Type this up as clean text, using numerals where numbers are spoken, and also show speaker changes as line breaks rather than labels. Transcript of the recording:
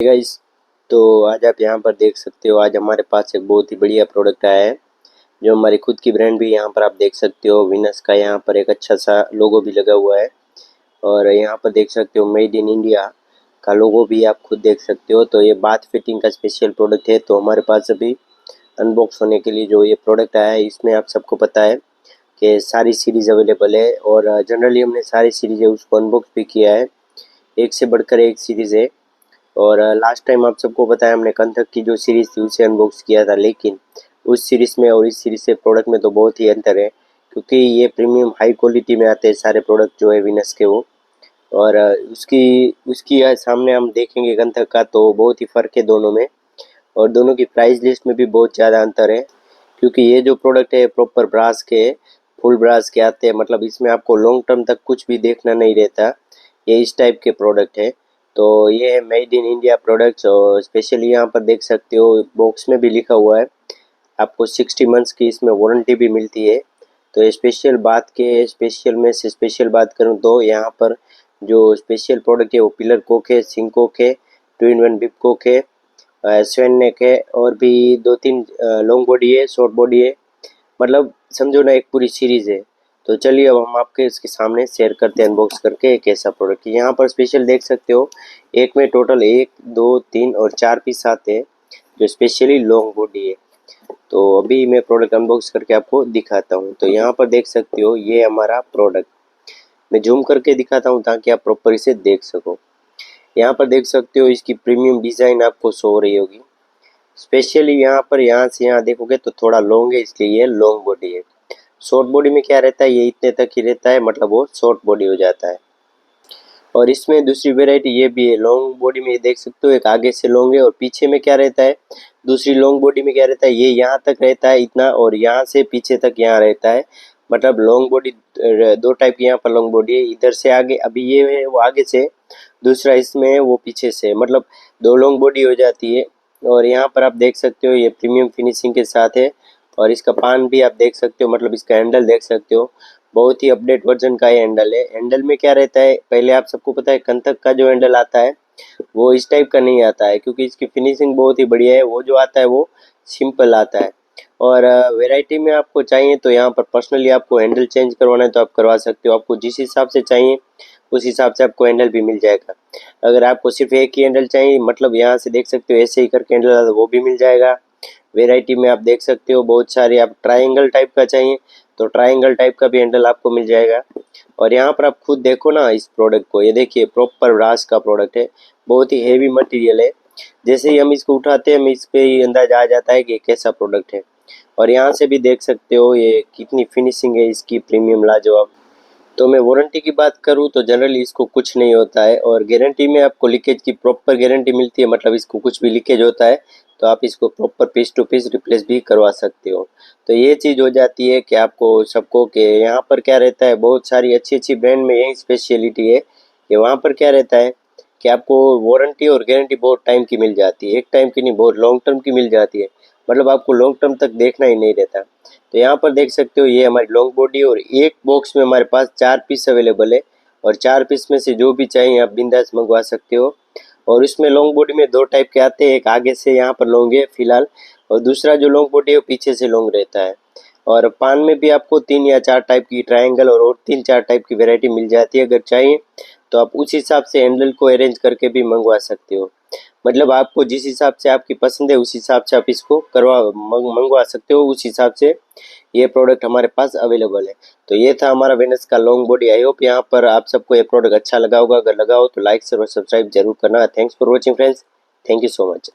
Guys, तो आज आप यहाँ पर देख सकते हो। आज हमारे पास एक बहुत ही बढ़िया प्रोडक्ट आया है जो हमारी खुद की ब्रांड भी यहाँ पर आप देख सकते हो। विनस का यहाँ पर एक अच्छा सा लोगो भी लगा हुआ है और यहाँ पर देख सकते हो मेड इन इंडिया का लोगो भी आप खुद देख सकते हो। तो ये बाथ फिटिंग का स्पेशल प्रोडक्ट है। तो हमारे पास अभी अनबॉक्स होने के लिए जो ये प्रोडक्ट आया है, इसमें आप सबको पता है कि सारी सीरीज़ अवेलेबल है और जनरली हमने सारी सीरीज़ है उसको अनबॉक्स भी किया है। एक से बढ़कर एक सीरीज़ है और लास्ट टाइम आप सबको बताया हमने कंथक की जो सीरीज़ थी उसे अनबॉक्स किया था, लेकिन उस सीरीज़ में और इस सीरीज़ से प्रोडक्ट में तो बहुत ही अंतर है, क्योंकि ये प्रीमियम हाई क्वालिटी में आते हैं सारे प्रोडक्ट जो है विनस के वो। और उसकी उसकी सामने हम देखेंगे कंथक का तो बहुत ही फ़र्क है दोनों में, और दोनों की प्राइस लिस्ट में भी बहुत ज़्यादा अंतर है। क्योंकि ये जो प्रोडक्ट है प्रॉपर ब्रास के, फुल ब्रास के आते हैं, मतलब इसमें आपको लॉन्ग टर्म तक कुछ भी देखना नहीं रहता। ये इस टाइप के प्रोडक्ट है। तो ये है मेड इन इंडिया प्रोडक्ट्स और स्पेशली यहाँ पर देख सकते हो बॉक्स में भी लिखा हुआ है आपको 60 मंथ्स की इसमें वारंटी भी मिलती है। तो ये स्पेशल बात के स्पेशल में से स्पेशल बात करूँ तो यहाँ पर जो स्पेशल प्रोडक्ट है वो पिलर कोक है, सिंकोक है, 2-in-1 बिप कोक है, स्वेन नेक है और भी 2-3 लॉन्ग बॉडी है, शॉर्ट बॉडी है, मतलब समझो ना एक पूरी सीरीज़ है। तो चलिए अब हम आपके इसके सामने शेयर करते हैं अनबॉक्स करके एक ऐसा प्रोडक्ट। यहाँ पर स्पेशल देख सकते हो एक में टोटल 1, 2, 3 और 4 पीस आते हैं जो स्पेशली लॉन्ग बॉडी है। तो अभी मैं प्रोडक्ट अनबॉक्स करके आपको दिखाता हूँ। तो यहाँ पर देख सकते हो ये हमारा प्रोडक्ट, मैं जूम करके दिखाता हूँ ताकि आप प्रॉपर इसे देख सको। यहाँ पर देख सकते हो इसकी प्रीमियम डिज़ाइन आपको शो हो रही होगी। स्पेशली यहाँ से यहाँ देखोगे तो थोड़ा लॉन्ग है, इसलिए ये लॉन्ग बॉडी है। शॉर्ट बॉडी में क्या रहता है, ये इतने तक ही रहता है, मतलब वो शॉर्ट बॉडी हो जाता है। और इसमें दूसरी वेराइटी ये भी है, लॉन्ग बॉडी में ये देख सकते हो एक आगे से लॉन्ग है और पीछे में क्या रहता है, दूसरी लॉन्ग बॉडी में क्या रहता है, ये यहाँ तक रहता है इतना और यहाँ से पीछे तक यहाँ रहता है। मतलब लॉन्ग बॉडी दो टाइप की यहाँ पर लॉन्ग बॉडी है, इधर से आगे अभी ये है वो आगे से, दूसरा इसमें है वो पीछे से, मतलब दो लॉन्ग बॉडी हो जाती है। और यहाँ पर आप देख सकते हो ये प्रीमियम फिनिशिंग के साथ है और इसका पान भी आप देख सकते हो, मतलब इसका हैंडल देख सकते हो, बहुत ही अपडेट वर्जन का ये हैंडल है। हैंडल में क्या रहता है, पहले आप सबको पता है कंतक का जो हैंडल आता है वो इस टाइप का नहीं आता है, क्योंकि इसकी फिनिशिंग बहुत ही बढ़िया है। वो जो आता है वो सिंपल आता है। और वैरायटी में आपको चाहिए तो यहाँ पर पर्सनली आपको हैंडल चेंज करवाना है तो आप करवा सकते हो, आपको जिस हिसाब से चाहिए उस हिसाब से आपको हैंडल भी मिल जाएगा। अगर आपको सिर्फ एक ही हैंडल चाहिए, मतलब यहाँ से देख सकते हो ऐसे ही करके हैंडल आता है, वो भी मिल जाएगा। वैरायटी में आप देख सकते हो बहुत सारे, आप ट्रायंगल टाइप का चाहिए तो ट्रायंगल टाइप का भी हैंडल आपको मिल जाएगा। और यहाँ पर आप खुद देखो ना इस प्रोडक्ट को, ये देखिए प्रॉपर ब्रास का प्रोडक्ट है, बहुत ही हेवी मटेरियल है। जैसे ही हम इसको उठाते हैं हमें इस पे ही अंदाजा आ जाता है कि ये कैसा प्रोडक्ट है। और यहाँ से भी देख सकते हो ये कितनी फिनिशिंग है इसकी, प्रीमियम लाजवाब। तो मैं वारंटी की बात करूँ तो जनरली इसको कुछ नहीं होता है, और गारंटी में आपको लीकेज की प्रॉपर गारंटी मिलती है, मतलब इसको कुछ भी लीकेज होता है तो आप इसको proper piece to piece replace भी करवा सकते हो। तो ये चीज़ हो जाती है कि आपको सबको कि यहाँ पर क्या रहता है, बहुत सारी अच्छी अच्छी ब्रांड में यही स्पेशलिटी है कि वहाँ पर क्या रहता है कि आपको वारंटी और गारंटी बहुत टाइम की मिल जाती है, एक टाइम की नहीं बहुत लॉन्ग टर्म की मिल जाती है, मतलब आपको लॉन्ग टर्म तक देखना ही नहीं रहता। तो यहाँ पर देख सकते हो ये हमारी लॉन्ग बॉडी, और एक बॉक्स में हमारे पास 4 पीस अवेलेबल है और 4 पीस में से जो भी चाहिए आप बिंदास मंगवा सकते हो। और इसमें लॉन्ग बॉडी में दो टाइप के आते हैं, एक आगे से यहाँ पर लॉन्ग है फिलहाल, और दूसरा जो लॉन्ग बॉडी है वो पीछे से लॉन्ग रहता है। और पान में भी आपको 3 या 4 टाइप की ट्रायंगल और 3-4 टाइप की वैरायटी मिल जाती है। अगर चाहिए तो आप उस हिसाब से हैंडल को अरेंज करके भी मंगवा सकते हो, मतलब आपको जिस हिसाब से आपकी पसंद है उस हिसाब से आप इसको मंगवा सकते हो, उस हिसाब से ये प्रोडक्ट हमारे पास अवेलेबल है। तो ये था हमारा वेनस का लॉन्ग बॉडी। आई होप यहाँ पर आप सबको ये प्रोडक्ट अच्छा लगा होगा, अगर लगा हो तो लाइक शेयर और सब्सक्राइब जरूर करना। Thanks for watching friends, thank you so much.